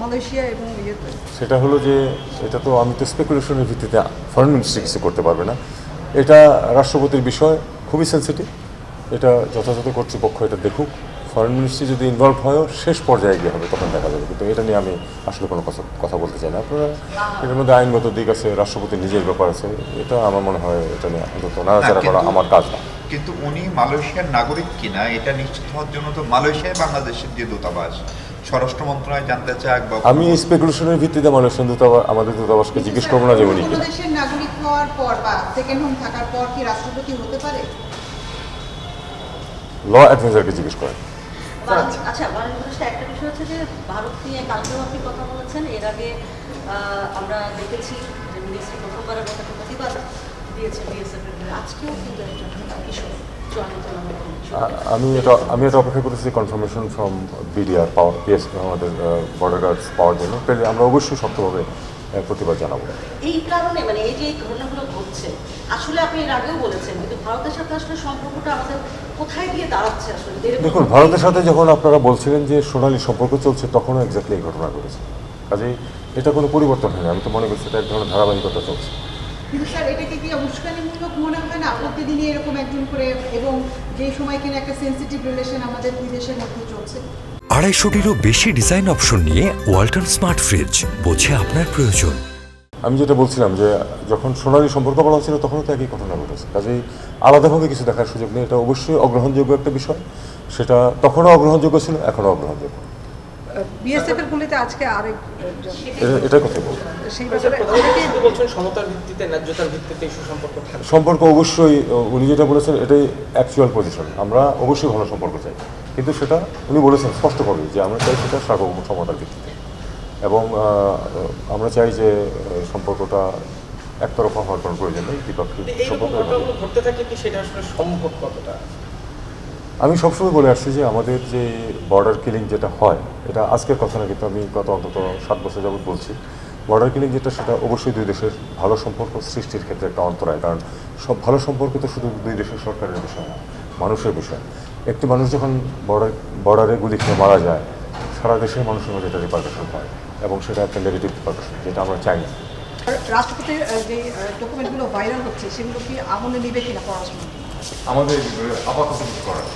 Malaysia এবং ইয়েতে? সেটা হলো যে এটা তো আমি তো স্পেকুলেশনের ভিত্তিতে ফরেন মিনিস্ট্রি কিছু করতে পারবে না। এটা রাষ্ট্রপতির বিষয়, খুবই সেন্সিটিভ। এটা যথাযথ কর্তৃপক্ষ এটা দেখুক। ফরেন মিনিস্ট্রি যদি ইনভলভ হয়ও শেষ পর্যায়ে গিয়ে হবে, তখন দেখা যাবে। কিন্তু এটা নিয়ে আমি আসলে কোনো কথা বলতে চাই না। আপনারা এটার মধ্যে আইনগত দিক আছে, রাষ্ট্রপতির নিজের ব্যাপার আছে। এটা আমার মনে হয় এটা নিয়ে অন্তত নাড়াচাড়া করা আমার কাজ না। কিন্তু উনি মালয়েশিয়ার নাগরিক কিনা এটা নিশ্চিত হওয়ার জন্য তো মালয়েশিয়ায় বাংলাদেশের যে দূতাবাস, স্বরাষ্ট্র মন্ত্রণালয় জানতে চাক বা আমি স্পেকুলেশনের ভিত্তিতে মালয়েশিয়ান দূতাবাস, আমাদের দূতাবাসকে জিজ্ঞেস করবো না যে উনি কোনো দেশের নাগরিক হওয়ার পর বা সেকেন্ড হোম থাকার পর কি রাষ্ট্রপতি হতে পারে? ল অ্যাডভাইজারকে জিজ্ঞেস করেন। আচ্ছা, মাননীয় উপদেষ্টা, একটা বিষয় হচ্ছে যে ভারত নিয়ে কালকেও আপনি কথা বলেছেন। এর আগে আমরা দেখেছি যে মিনিস্ট্রি প্রথমবারের মতো একটা প্রতিবাদ দিয়েছে বিএসএফ এর বিরুদ্ধে। আজকেও কিন্তু একটা ইস্যু চূড়ান্ত আমি এটা অপেক্ষা করেছি confirmation from BDR power PS, আমাদের বর্ডার গার্ডস পাওয়ার জন্য। পেলে আমরা অবশ্যই শক্তভাবে প্রতিবাদ জানাবো। এই কারণে মানে এই যে এই ঘটনাগুলো ঘটছে, আসলে আপনি এর আগেও বলেছেন, কিন্তু ভারতের সাথে আসলে সম্পর্কটা আমাদের কোথায় গিয়ে দাঁড়াচ্ছে আসলে? দেখুন, ভারতের সাথে যখন আপনারা বলছিলেন যে সোনালী সম্পর্ক চলছে, তখনও এক্স্যাক্টলি এই ঘটনা ঘটেছে। কাজেই এটা কোনো পরিবর্তন হয়নি। আমি তো মনে করছি এটা এক ধরনের ধারাবাহিকতা চলছে। কিন্তু স্যার, এটাকে কি উস্কানিমূলক মনে হয় না প্রতিদিনই এরকম একজন করে, এবং যেই সময় কিনা একটা সেন্সিটিভ রিলেশন আমাদের দুই দেশের মধ্যে চলছে? 250-টিরও বেশি ডিজাইন অপশন নিয়ে ওয়ালটন স্মার্ট ফ্রিজ, বোঝে আপনার প্রয়োজন। আমি যেটা বলছিলাম যে যখন সোনালী সম্পর্ক বলা হচ্ছিল, তখনও তো একই ঘটনা ঘটেছে। কাজেই আলাদাভাবে কিছু দেখার সুযোগ নেই। এটা অবশ্যই অগ্রহণযোগ্য একটা বিষয়। সেটা তখনও অগ্রহণযোগ্য ছিল, এখনও অগ্রহণযোগ্য। বিএসএফ এর গুলিতে আজকে আরেক এটাই কথা বলবো। সেই ব্যাপারে বলছেন সমতার ভিত্তিতে, ন্যায্যতার ভিত্তিতে এই সুসম্পর্ক থাকবে। সম্পর্ক অবশ্যই, উনি যেটা বলেছেন এটাই অ্যাকচুয়াল পজিশন। আমরা অবশ্যই ভালো সম্পর্ক চাই, কিন্তু সেটা উনি বলেছেন স্পষ্টভাবে যে আমরা চাই সেটা সার্বভৌম সমতার ভিত্তিতে। এবং আমরা চাই যে সম্পর্কটা একতরফা হওয়ার কোনো প্রয়োজন নেই, দ্বিপাক্ষিক এইরকম ঘটনাগুলো ঘটতে থাকলে কি সেটা আসলে সম্ভব কতটা? আমি সবসময় বলে আসছি যে আমাদের যে বর্ডার কিলিং যেটা হয়, এটা আজকের কথা না, কিন্তু আমি গত অন্তত 7 বছর যাবত বলছি, বর্ডার কিলিং যেটা, সেটা অবশ্যই দুই দেশের ভালো সম্পর্ক সৃষ্টির ক্ষেত্রে একটা অন্তরায়। কারণ সব ভালো সম্পর্ক তো শুধু দুই দেশের সরকারের বিষয় না, মানুষের বিষয়। একটি মানুষ যখন বর্ডারে গুলি খেয়ে মারা যায়, সারা দেশের মানুষের মধ্যে এটা রিপারকাশন হয়, এবং সেটা একটা নেগেটিভ রিপারকাশন, যেটা আমরা চাই না। রাষ্ট্রপতির যে ডকুমেন্টগুলো ভাইরাল হচ্ছে, সেগুলো কি আমলে নিবে কিনা পড়াশোনা? আমাদের আপাতত কিছু করার